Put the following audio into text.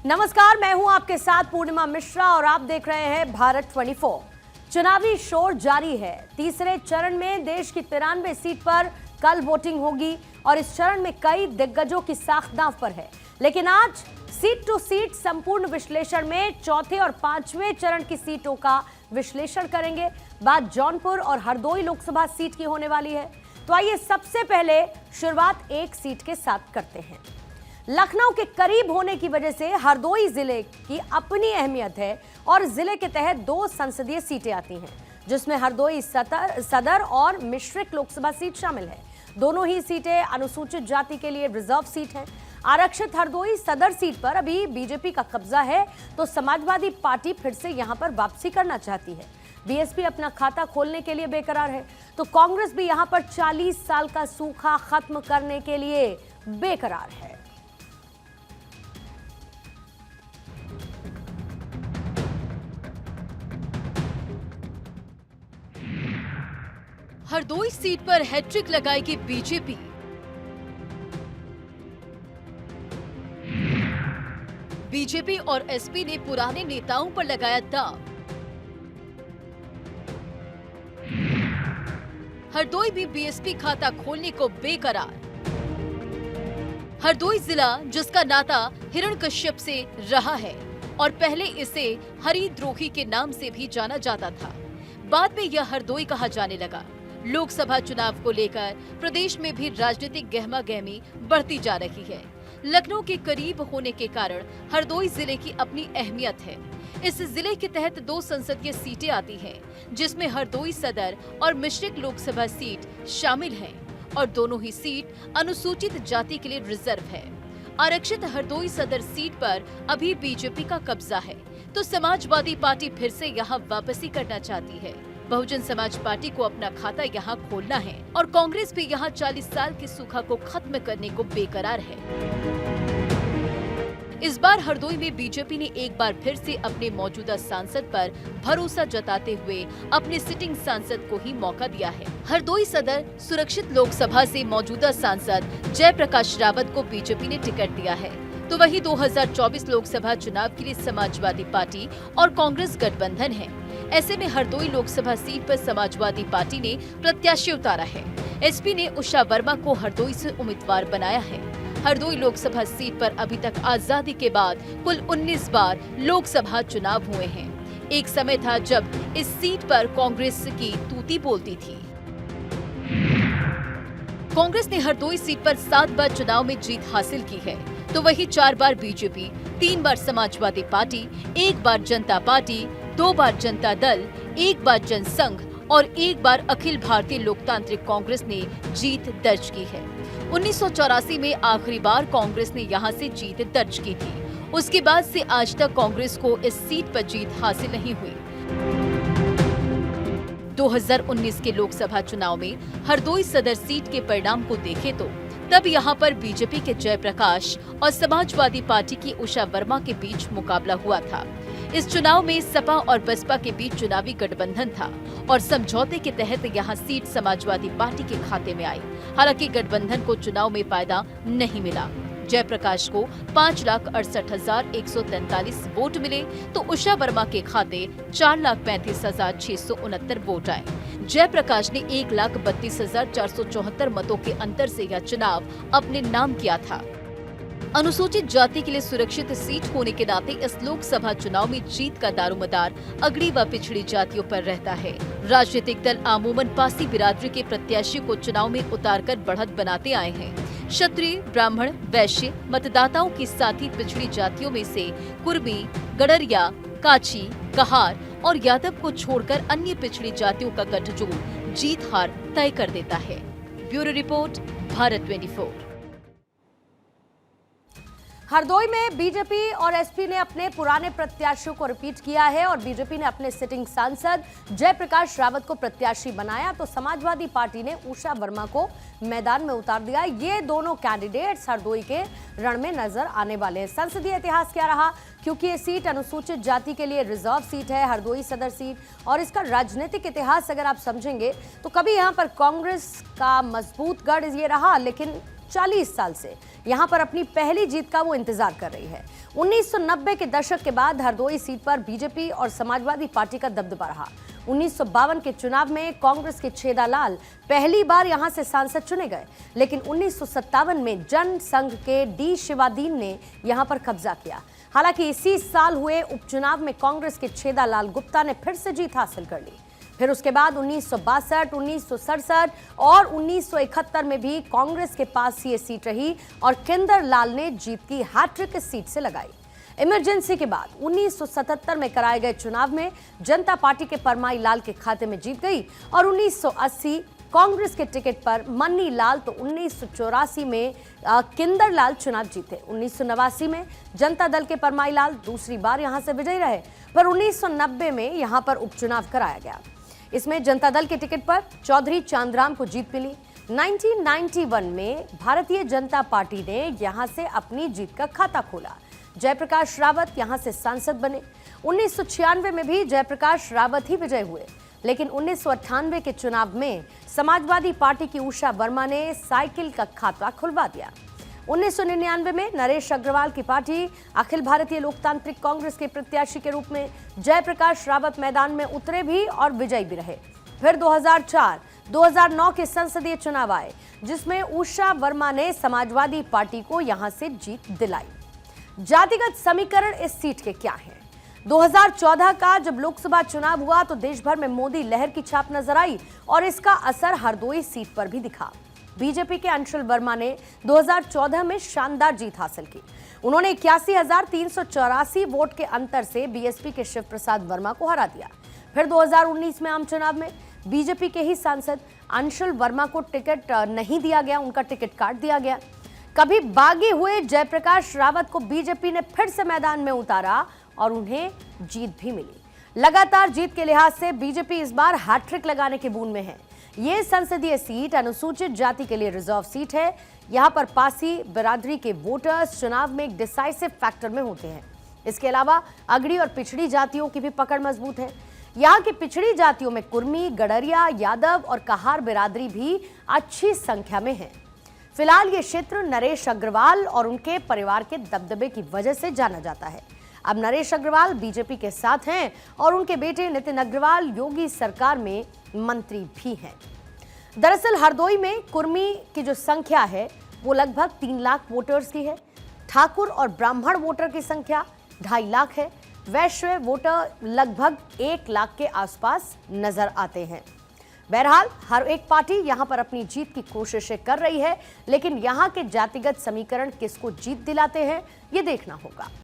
नमस्कार, मैं हूं आपके साथ पूर्णिमा मिश्रा और आप देख रहे हैं भारत 24। चुनावी शोर जारी है। तीसरे चरण में देश की 93 सीट पर कल वोटिंग होगी और इस चरण में कई दिग्गजों की साख दांव पर है। लेकिन आज सीट टू सीट संपूर्ण विश्लेषण में चौथे और पांचवें चरण की सीटों का विश्लेषण करेंगे। बात जौनपुर और हरदोई लोकसभा सीट की होने वाली है। तो आइए सबसे पहले शुरुआत एक सीट के साथ करते हैं। लखनऊ के करीब होने की वजह से हरदोई जिले की अपनी अहमियत है और जिले के तहत 2 संसदीय सीटें आती हैं, जिसमें हरदोई सदर और मिश्रिक लोकसभा सीट शामिल है। दोनों ही सीटें अनुसूचित जाति के लिए रिजर्व सीट हैं। आरक्षित हरदोई सदर सीट पर अभी बीजेपी का कब्जा है, तो समाजवादी पार्टी फिर से यहां पर वापसी करना चाहती है। बीएसपी अपना खाता खोलने के लिए बेकरार है, तो कांग्रेस भी यहां पर 40 साल का सूखा खत्म करने के लिए बेकरार है। हरदोई सीट पर हैट्रिक लगाएगी बीजेपी। बीजेपी और एसपी ने पुराने नेताओं पर लगाया दांव। हरदोई भी बीएसपी खाता खोलने को बेकरार। हरदोई जिला जिसका नाता हिरण्यकश्यप से रहा है और पहले इसे हरिद्रोही के नाम से भी जाना जाता था, बाद में यह हरदोई कहा जाने लगा। लोकसभा चुनाव को लेकर प्रदेश में भी राजनीतिक गहमागहमी बढ़ती जा रही है। लखनऊ के करीब होने के कारण हरदोई जिले की अपनी अहमियत है। इस जिले के तहत 2 संसदीय सीटें आती हैं, जिसमें हरदोई सदर और मिश्रिक लोकसभा सीट शामिल हैं और दोनों ही सीट अनुसूचित जाति के लिए रिजर्व है। आरक्षित हरदोई सदर सीट पर अभी बीजेपी का कब्जा है, तो समाजवादी पार्टी फिर से यहाँ वापसी करना चाहती है। बहुजन समाज पार्टी को अपना खाता यहाँ खोलना है और कांग्रेस भी यहाँ 40 साल के सूखा को खत्म करने को बेकरार है। इस बार हरदोई में बीजेपी ने एक बार फिर से अपने मौजूदा सांसद पर भरोसा जताते हुए अपने सिटिंग सांसद को ही मौका दिया है। हरदोई सदर सुरक्षित लोकसभा से मौजूदा सांसद जयप्रकाश रावत को बीजेपी ने टिकट दिया है, तो वही 2024 लोकसभा चुनाव के लिए समाजवादी पार्टी और कांग्रेस गठबंधन है। ऐसे में हरदोई लोकसभा सीट पर समाजवादी पार्टी ने प्रत्याशी उतारा है। एसपी ने उषा वर्मा को हरदोई से उम्मीदवार बनाया है। हरदोई लोकसभा सीट पर अभी तक आजादी के बाद कुल 19 बार लोकसभा चुनाव हुए हैं। एक समय था जब इस सीट पर कांग्रेस की तूती बोलती थी। कांग्रेस ने हरदोई सीट पर 7 बार चुनाव में जीत हासिल की है, तो वही 4 बार बीजेपी, 3 बार समाजवादी पार्टी, 1 बार जनता पार्टी, 2 बार जनता दल, 1 बार जनसंघ और 1 बार अखिल भारतीय लोकतांत्रिक कांग्रेस ने जीत दर्ज की है। 1984 में आखिरी बार कांग्रेस ने यहां से जीत दर्ज की थी। उसके बाद से आज तक कांग्रेस को इस सीट पर जीत हासिल नहीं हुई। 2019 के लोकसभा चुनाव में हरदोई सदर सीट के परिणाम को देखें तो तब यहां पर बीजेपी के जयप्रकाश और समाजवादी पार्टी की उषा वर्मा के बीच मुकाबला हुआ था। इस चुनाव में सपा और बसपा के बीच चुनावी गठबंधन था और समझौते के तहत यहां सीट समाजवादी पार्टी के खाते में आई। हालांकि गठबंधन को चुनाव में फायदा नहीं मिला। जयप्रकाश को 5,68,143 वोट मिले, तो उषा वर्मा के खाते 4,35,669 वोट आए। जयप्रकाश ने 1,32,474 मतों के अंतर से यह चुनाव अपने नाम किया था। अनुसूचित जाति के लिए सुरक्षित सीट होने के नाते इस लोकसभा चुनाव में जीत का दारोमदार अगड़ी व पिछड़ी जातियों पर रहता है। राजनीतिक दल अमूमन पासी बिरादरी के प्रत्याशी को चुनाव में उतारकर बढ़त बनाते आए हैं। क्षत्रिय, ब्राह्मण, वैश्य मतदाताओं के साथ ही पिछड़ी जातियों में से कुर्मी, गडरिया, काची, कहार और यादव को छोड़कर अन्य पिछड़ी जातियों का गठजोड़ जीत हार तय कर देता है। Bureau report, Bharat 24। हरदोई में बीजेपी और एसपी ने अपने पुराने प्रत्याशियों को रिपीट किया है और बीजेपी ने अपने सिटिंग सांसद जयप्रकाश रावत को प्रत्याशी बनाया, तो समाजवादी पार्टी ने उषा वर्मा को मैदान में उतार दिया। ये दोनों कैंडिडेट्स हरदोई के रण में नजर आने वाले हैं। संसदीय इतिहास क्या रहा, क्योंकि ये सीट अनुसूचित जाति के लिए रिजर्व सीट है, हरदोई सदर सीट, और इसका राजनीतिक इतिहास अगर आप समझेंगे तो कभी यहाँ पर कांग्रेस का मजबूत गढ़ ये रहा, लेकिन 40 साल से यहां पर अपनी पहली जीत का वो इंतजार कर रही है। 1990 के दशक के बाद हरदोई सीट पर बीजेपी और समाजवादी पार्टी का दबदबा रहा। 1952 के चुनाव में कांग्रेस के छेदालाल पहली बार यहां से सांसद चुने गए, लेकिन 1957 में जनसंघ के डी शिवादीन ने यहां पर कब्जा किया। हालांकि इसी साल हुए उपचुनाव में कांग्रेस के छेदालाल गुप्ता ने फिर से जीत हासिल कर ली। फिर उसके बाद 1962, 1967 और 1971 में भी कांग्रेस के पास ही ये सीट रही और किंदर लाल ने जीत की हैट्रिक इस सीट से लगाई। इमरजेंसी के बाद 1977 में कराए गए चुनाव में जनता पार्टी के परमाई लाल के खाते में जीत गई और 1980 कांग्रेस के टिकट पर मन्नी लाल, तो 1984 में किंदर लाल चुनाव जीते। 1989 में जनता दल के परमाई लाल दूसरी बार यहां से विजयी रहे, पर 1990 में यहां पर उपचुनाव कराया गया। इसमें जनता दल के टिकट पर चौधरी चांदराम को जीत मिली। 1991 में भारतीय जनता पार्टी ने यहां से अपनी जीत का खाता खोला। जयप्रकाश रावत यहां से सांसद बने। 1996 में भी जयप्रकाश रावत ही विजय हुए, लेकिन 1998 के चुनाव में समाजवादी पार्टी की उषा वर्मा ने साइकिल का खाता खुलवा दिया। 1999 में नरेश अग्रवाल की पार्टी अखिल भारतीय लोकतांत्रिक कांग्रेस के प्रत्याशी के रूप में जयप्रकाश रावत मैदान में उतरे भी और विजयी भी रहे। फिर 2004-2009 के संसदीय चुनाव आए, जिसमें उषा वर्मा ने समाजवादी पार्टी को यहां से जीत दिलाई। जातिगत समीकरण इस सीट के क्या हैं? 2014 का जब लोकसभा चुनाव हुआ तो देश भर में मोदी लहर की छाप नजर आई और इसका असर हरदोई सीट पर भी दिखा। बीजेपी के अंशुल वर्मा ने 2014 में शानदार जीत हासिल की। उन्होंने 81,384 वोट के अंतर से बीएसपी के शिव प्रसाद वर्मा को हरा दिया। फिर 2019 में आम चुनाव में बीजेपी के ही सांसद अंशुल वर्मा को टिकट नहीं दिया गया, उनका टिकट काट दिया गया। कभी बागी हुए जयप्रकाश रावत को बीजेपी ने फिर से मैदान में उतारा और उन्हें जीत भी मिली। लगातार जीत के लिहाज से बीजेपी इस बार हैट्रिक लगाने के बूंद में है। ये संसदीय सीट अनुसूचित जाति के लिए रिजर्व सीट है। यहां पर पासी बिरादरी के वोटर्स चुनाव में एक डिसाइसिव फैक्टर में होते हैं। इसके अलावा अगड़ी और पिछड़ी जातियों की भी पकड़ मजबूत है। यहाँ की पिछड़ी जातियों में कुर्मी, गडरिया, यादव और कहार बिरादरी भी अच्छी संख्या में है। फिलहाल ये क्षेत्र नरेश अग्रवाल और उनके परिवार के दबदबे की वजह से जाना जाता है। अब नरेश अग्रवाल बीजेपी के साथ हैं और उनके बेटे नितिन अग्रवाल योगी सरकार में मंत्री भी हैं। दरअसल हरदोई में कुर्मी की जो संख्या है वो लगभग 3 लाख वोटर्स की है। ठाकुर और ब्राह्मण वोटर की संख्या 2.5 लाख है। वैश्य वोटर लगभग 1 लाख के आसपास नजर आते हैं। बहरहाल हर एक पार्टी यहां पर अपनी जीत की कोशिशें कर रही है, लेकिन यहां के जातिगत समीकरण किसको जीत दिलाते हैं ये देखना होगा।